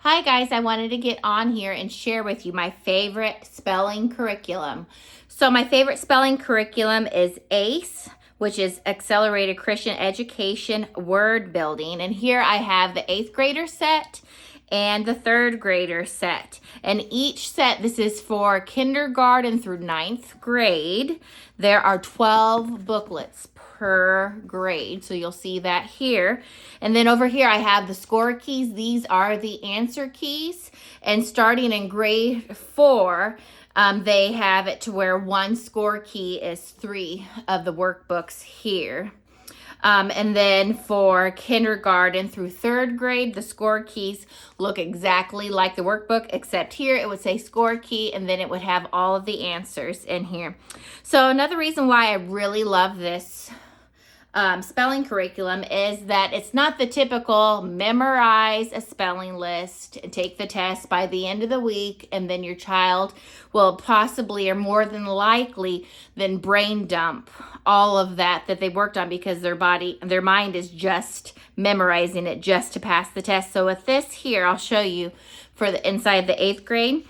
Hi guys, I wanted to get on here and share with you my favorite spelling curriculum. So my favorite spelling curriculum is ACE, which is Accelerated Christian Education Word Building. And here I have the 8th grader set and the 3rd grader set. And each set, this is for kindergarten through 9th grade. There are 12 booklets per grade. So you'll see that here. And then over here I have the score keys. These are the answer keys. And starting in grade 4, they have it to where one score key is 3 of the workbooks here. And then for kindergarten through 3rd grade, the score keys look exactly like the workbook, except here it would say score key, and then it would have all of the answers in here. So another reason why I really love this spelling curriculum is that it's not the typical memorize a spelling list and take the test by the end of the week, and then your child will possibly or more than likely then brain dump all of that they worked on because their mind is just memorizing it just to pass the test. So with this here, I'll show you for the inside the 8th grade.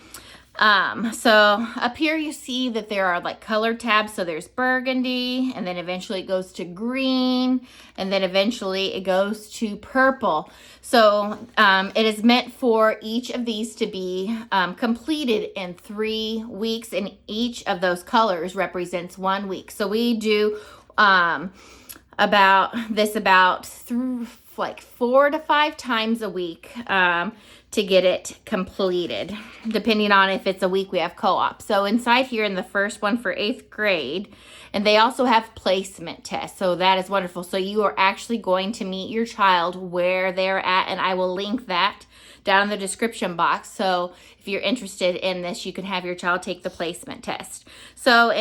So up here you see that there are like color tabs. So there's burgundy, and then eventually it goes to green, and then eventually it goes to purple. So it is meant for each of these to be completed in 3 weeks, and each of those colors represents 1 week. So we do about 4 to 5 times a week to get it completed, depending on if it's a week we have co-op. So inside here in the first one for 8th grade, and they also have placement tests. So that is wonderful. So you are actually going to meet your child where they're at, and I will link that down in the description box. So if you're interested in this, you can have your child take the placement test. So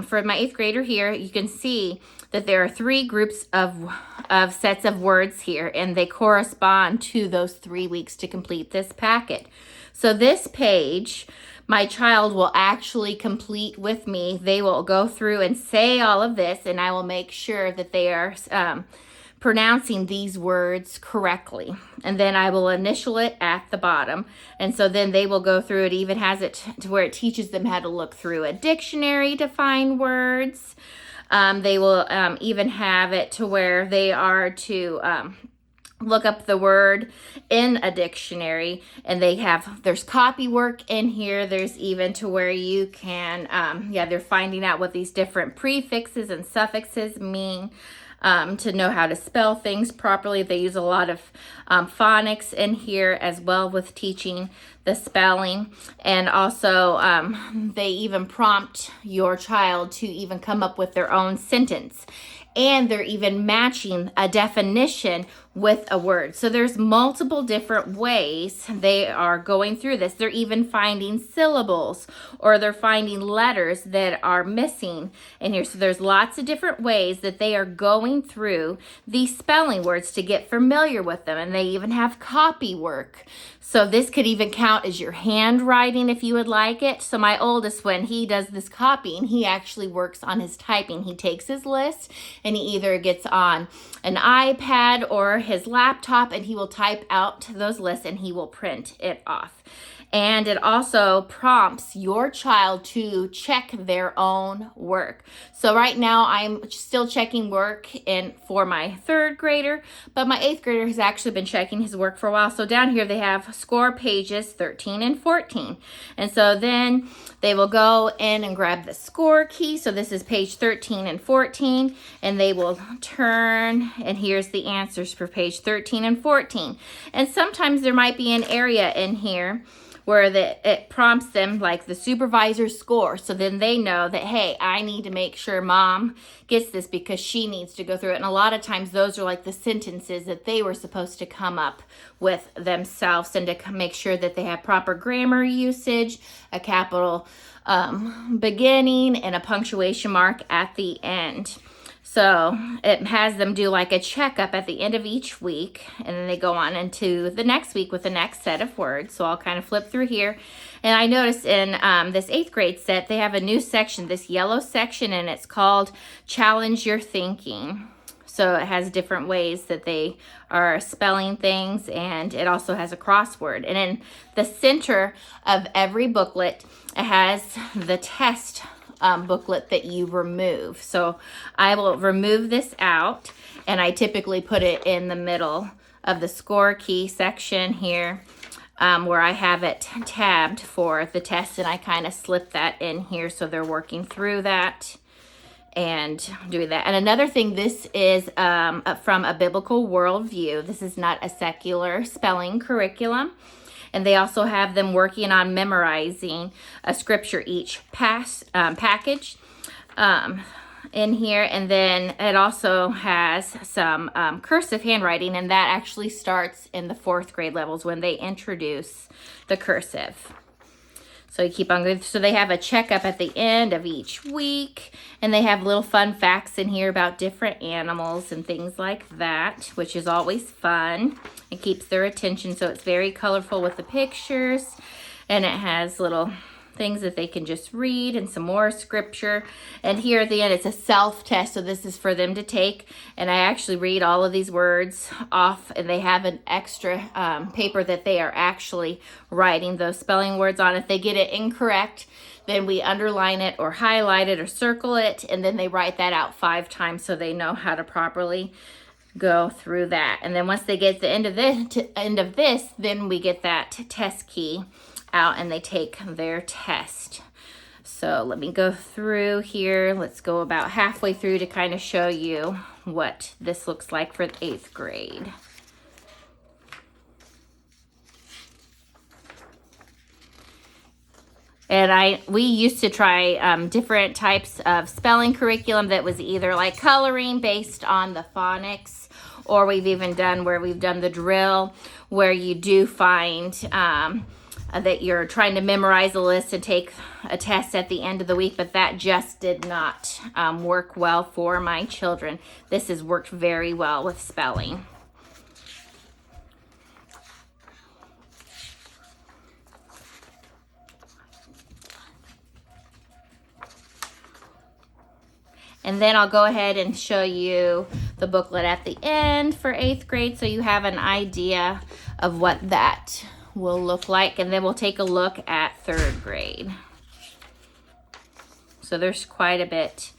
for my 8th grader here, you can see that there are 3 groups of sets of words here, and they correspond to those 3 weeks to complete this packet. So this page, my child will actually complete with me. They will go through and say all of this, and I will make sure that they are pronouncing these words correctly. And then I will initial it at the bottom. And so then they will go through, it even has it to where it teaches them how to look through a dictionary to find words. They will even have it to where they are to look up the word in a dictionary, and there's copy work in here. There's even to where you can, they're finding out what these different prefixes and suffixes mean. To know how to spell things properly. They use a lot of phonics in here as well with teaching the spelling. And also they even prompt your child to even come up with their own sentence. And they're even matching a definition with a word. So there's multiple different ways they are going through this. They're even finding syllables, or they're finding letters that are missing in here. So there's lots of different ways that they are going through these spelling words to get familiar with them. And they even have copy work. So this could even count as your handwriting if you would like it. So my oldest, when he does this copying, he actually works on his typing. He takes his list and he either gets on an iPad or his laptop, and he will type out those lists and he will print it off. And it also prompts your child to check their own work. So right now I'm still checking work for my 3rd grader, but my 8th grader has actually been checking his work for a while. So down here they have score pages 13 and 14. And so then they will go in and grab the score key. So this is page 13 and 14, and they will turn, and here's the answers for page 13 and 14. And sometimes there might be an area in here where it prompts them like the supervisor's score. So then they know that, hey, I need to make sure mom gets this because she needs to go through it. And a lot of times those are like the sentences that they were supposed to come up with themselves, and to make sure that they have proper grammar usage, a capital beginning, and a punctuation mark at the end. So it has them do like a checkup at the end of each week, and then they go on into the next week with the next set of words. So I'll kind of flip through here. And I noticed in this 8th grade set, they have a new section, this yellow section, and it's called Challenge Your Thinking. So it has different ways that they are spelling things, and it also has a crossword. And in the center of every booklet, it has the test booklet that you remove. So I will remove this out, and I typically put it in the middle of the score key section here, where I have it tabbed for the test, and I kind of slip that in here so they're working through that and doing that. And another thing, this is from a biblical worldview. This is not a secular spelling curriculum. And they also have them working on memorizing a scripture each package in here. And then it also has some cursive handwriting, and that actually starts in the 4th grade levels when they introduce the cursive. So you keep on going. So they have a checkup at the end of each week, and they have little fun facts in here about different animals and things like that, which is always fun. It keeps their attention. So it's very colorful with the pictures, and it has little things that they can just read and some more scripture. And here at the end, it's a self-test. So this is for them to take. And I actually read all of these words off, and they have an extra paper that they are actually writing those spelling words on. If they get it incorrect, then we underline it or highlight it or circle it, and then they write that out 5 times so they know how to properly go through that. And then once they get to the end of this, then we get that test key out and they take their test. So let me go through here. Let's go about halfway through to kind of show you what this looks like for the 8th grade. And we used to try different types of spelling curriculum that was either like coloring based on the phonics, or we've even done where we've done the drill where you do find that you're trying to memorize a list and take a test at the end of the week, but that just did not work well for my children. This has worked very well with spelling. And then I'll go ahead and show you the booklet at the end for 8th grade so you have an idea of what that will look like. And then we'll take a look at 3rd grade. So there's quite a bit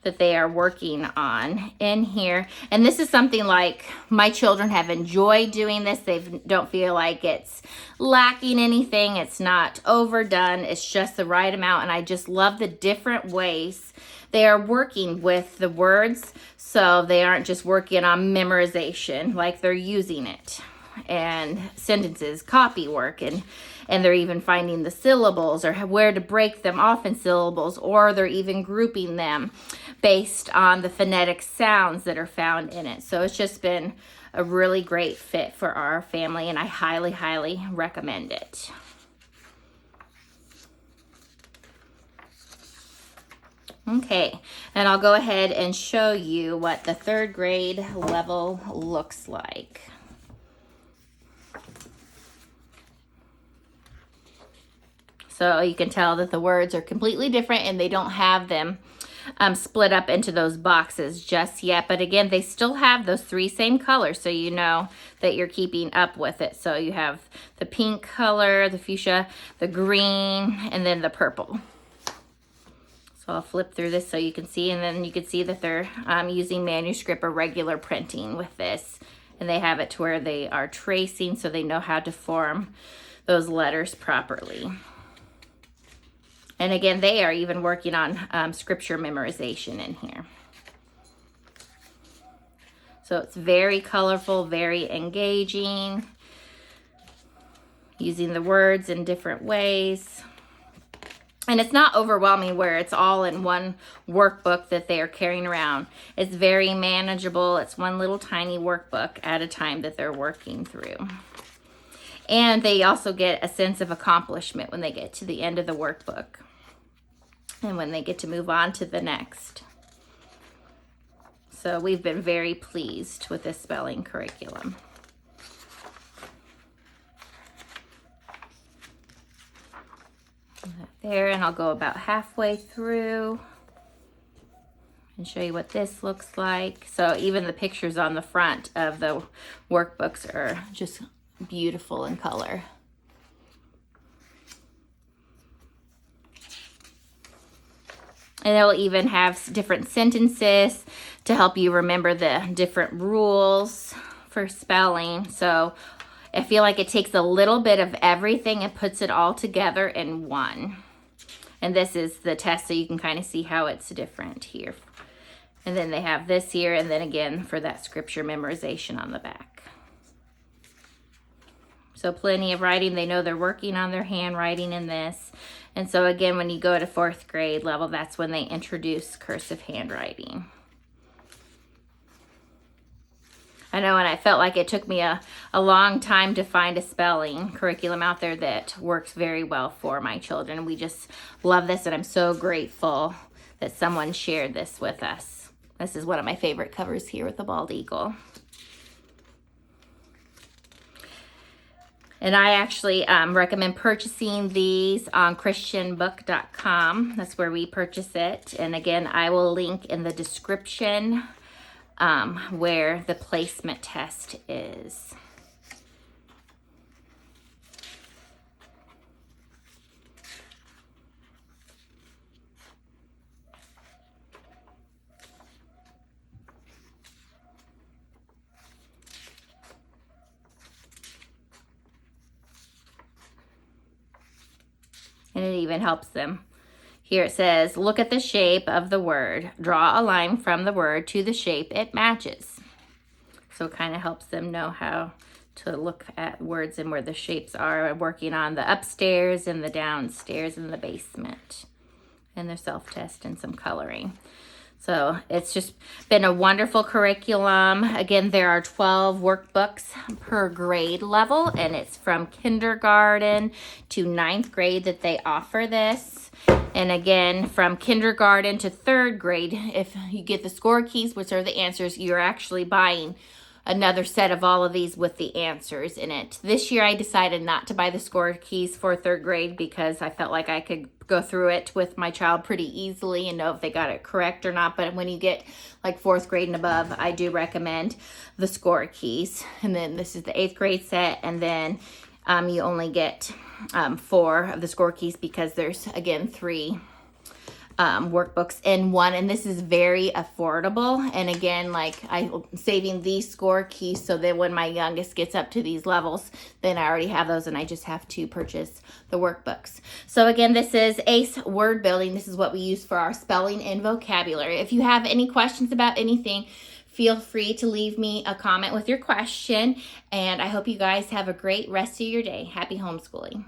that they are working on in here. And this is something like my children have enjoyed doing this. They don't feel like it's lacking anything. It's not overdone. It's just the right amount. And I just love the different ways they are working with the words. So they aren't just working on memorization, like they're using it. And sentences, copy work, and they're even finding the syllables or where to break them off in syllables, or they're even grouping them based on the phonetic sounds that are found in it. So it's just been a really great fit for our family, and I highly, highly recommend it. Okay, and I'll go ahead and show you what the 3rd grade level looks like. So you can tell that the words are completely different, and they don't have them split up into those boxes just yet. But again, they still have those 3 same colors, so you know that you're keeping up with it. So you have the pink color, the fuchsia, the green, and then the purple. So I'll flip through this so you can see, and then you can see that they're using manuscript or regular printing with this. And they have it to where they are tracing so they know how to form those letters properly. And again, they are even working on scripture memorization in here. So it's very colorful, very engaging, using the words in different ways. And it's not overwhelming where it's all in one workbook that they are carrying around. It's very manageable. It's one little tiny workbook at a time that they're working through. And they also get a sense of accomplishment when they get to the end of the workbook and when they get to move on to the next. So we've been very pleased with this spelling curriculum. There, and I'll go about halfway through And show you what this looks like. So even the pictures on the front of the workbooks are just beautiful in color. And it'll even have different sentences to help you remember the different rules for spelling. So I feel like it takes a little bit of everything and puts it all together in one. And this is the test, so you can kind of see how it's different here. And then they have this here, and then again for that scripture memorization on the back. So plenty of writing. They know they're working on their handwriting in this. And so again, when you go to 4th grade level, that's when they introduce cursive handwriting. I know, and I felt like it took me a long time to find a spelling curriculum out there that works very well for my children. We just love this, and I'm so grateful that someone shared this with us. This is one of my favorite covers here with the bald eagle. And I actually recommend purchasing these on christianbook.com. That's where we purchase it. And again, I will link in the description where the placement test is. And it even helps them. Here it says, look at the shape of the word. Draw a line from the word to the shape it matches. So it kind of helps them know how to look at words and where the shapes are, working on the upstairs and the downstairs and the basement. And their self-test and some coloring. So it's just been a wonderful curriculum. Again, there are 12 workbooks per grade level, and it's from kindergarten to 9th grade that they offer this. And again, from kindergarten to 3rd grade, if you get the score keys, which are the answers, you're actually buying another set of all of these with the answers in it. This year I decided not to buy the score keys for 3rd grade because I felt like I could go through it with my child pretty easily and know if they got it correct or not. But when you get like 4th grade and above, I do recommend the score keys. And then this is the 8th grade set, and then you only get 4 of the score keys because there's again 3 workbooks in one, and this is very affordable. And again, like I'm saving these score keys so that when my youngest gets up to these levels, then I already have those and I just have to purchase the workbooks. So again, this is ACE Word Building. This is what we use for our spelling and vocabulary. If you have any questions about anything, feel free to leave me a comment with your question, and I hope you guys have a great rest of your day. Happy homeschooling.